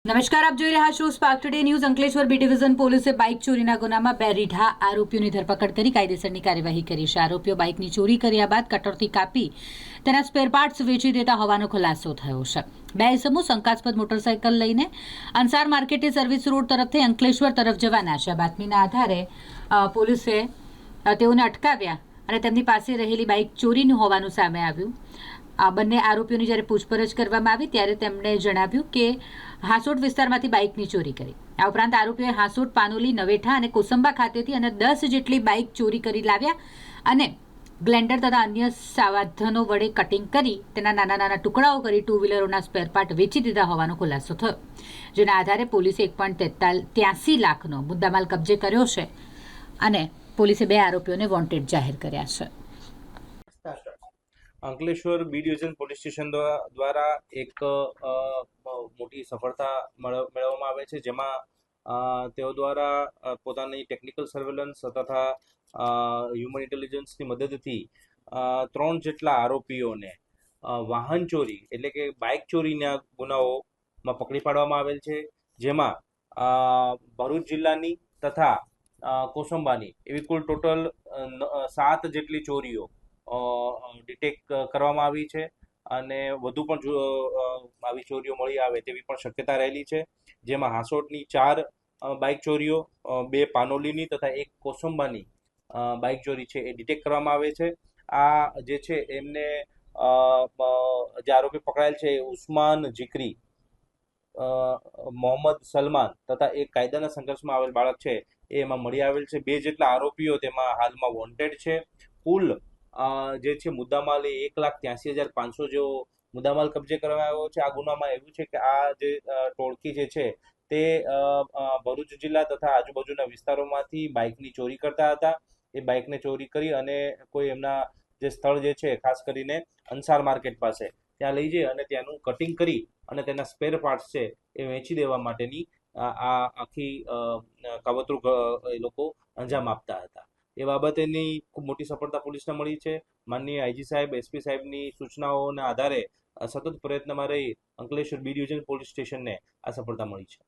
નમસ્કાર, આપ જોઈ રહ્યા છો spark today news. Ankleshwar B division પોલીસે બાઇક ચોરીના ગુનામાં 2 રીઢા આરોપીઓની ધરપકડ કરી કાયદેસરની કાર્યવાહી કરી છે। આરોપીઓ બાઇકની ચોરી કર્યા બાદ કટરથી કાપી તેના સ્પેર પાર્ટ્સ વેચી દેતા હોવાનો ખુલાસો થયો છે। 2 ઇસમો શંકાસ્પદ મોટરસાયકલ લઈને અંસાર માર્કેટે સર્વિસ રોડ તરફથી અંકલેશ્વર તરફ જવાના છે। બાતમીના આધારે પોલીસે તેઓને અટકાવ્યા અને તેમની પાસે રહેલી બાઇક ચોરીનું હોવાનું સામે આવ્યું। આ બંને આરોપીઓની જ્યારે પૂછપરછ કરવામાં આવી ત્યારે તેમણે જણાવ્યું કે હાંસોટ વિસ્તારમાંથી બાઇકની ચોરી કરી। આ ઉપરાંત આરોપીઓએ હાંસોટ, પાનોલી, નવેઠા અને કોસંબા ખાતેથી અને 10 જેટલી બાઇક ચોરી કરી લાવ્યા અને ગ્લેન્ડર તથા અન્ય સાધનો વડે કટિંગ કરી તેના નાના નાના ટુકડાઓ કરી 2 વ્હીલરોના સ્પેર પાર્ટ વેચી દીધા હોવાનો ખુલાસો થયો, જેના આધારે પોલીસે 1.83 લાખનો મુદ્દામાલ કબજે કર્યો છે અને પોલીસે 2 આરોપીઓને વોન્ટેડ જાહેર કર્યા છે। Ankleshwar B division police station દ્વારા એક મોટી સફળતા મેળવવામાં આવે છે, જેમાં તેઓ દ્વારા પોતાની ટેકનિકલ સર્વેલન્સ તથા હ્યુમન ઇન્ટેલિજન્સની મદદથી 3 જેટલા આરોપીઓને વાહન ચોરી એટલે કે બાઇક ચોરીના ગુનાઓમાં પકડી પાડવામાં આવેલ છે, જેમાં ભરૂચ જિલ્લાની તથા કોસંબાની એવી કુલ ટોટલ 7 જેટલી ચોરીઓ ડિટેક્ટ કરવામાં આવી છે અને વધુ પણ આવી ચોરીઓ મળી આવે તેવી પણ શક્યતા રહેલી છે, જેમાં હાંસોટની 4 બાઇક ચોરીઓ, 2 પાનોલીની તથા 1 કોસંબાની બાઇક ચોરી છે એ ડિટેક્ટ કરવામાં આવે છે। આ જે છે એમને જે આરોપી પકડાયેલ છે એ ઉસ્માન જીકરી, મોહમ્મદ સલમાન તથા એક કાયદાના સંઘર્ષમાં આવેલ બાળક છે એ એમાં મળી આવેલ છે। 2 જેટલા આરોપીઓ તેમાં હાલમાં વોન્ટેડ છે। કુલ જે છે મુદ્દામાલ એ 1,83,500 જેવો મુદ્દામાલ કબજે કરવામાં આવ્યો છે। આ ગુનામાં એવું છે કે આ જે ટોળકી જે છે તે ભરૂચ જિલ્લા તથા આજુબાજુના વિસ્તારોમાંથી બાઇકની ચોરી કરતા હતા। એ બાઇકને ચોરી કરી અને કોઈ એમના જે સ્થળ જે છે ખાસ કરીને અંસાર માર્કેટ પાસે ત્યાં લઈ જઈ અને ત્યાંનું કટિંગ કરી અને તેના સ્પેર પાર્ટ્સ છે એ વેચી દેવા માટેની આ આખી કાવતરું એ લોકો અંજામ આપતા હતા। એ બાબતેની ખૂબ મોટી સફળતા પોલીસને મળી છે। માનનીય આઈજી સાહેબ, એસપી સાહેબની સૂચનાઓના આધારે સતત પ્રયત્નમાં રહી અંકલેશ્વર બી ડિવિઝન પોલીસ સ્ટેશનને આ સફળતા મળી છે।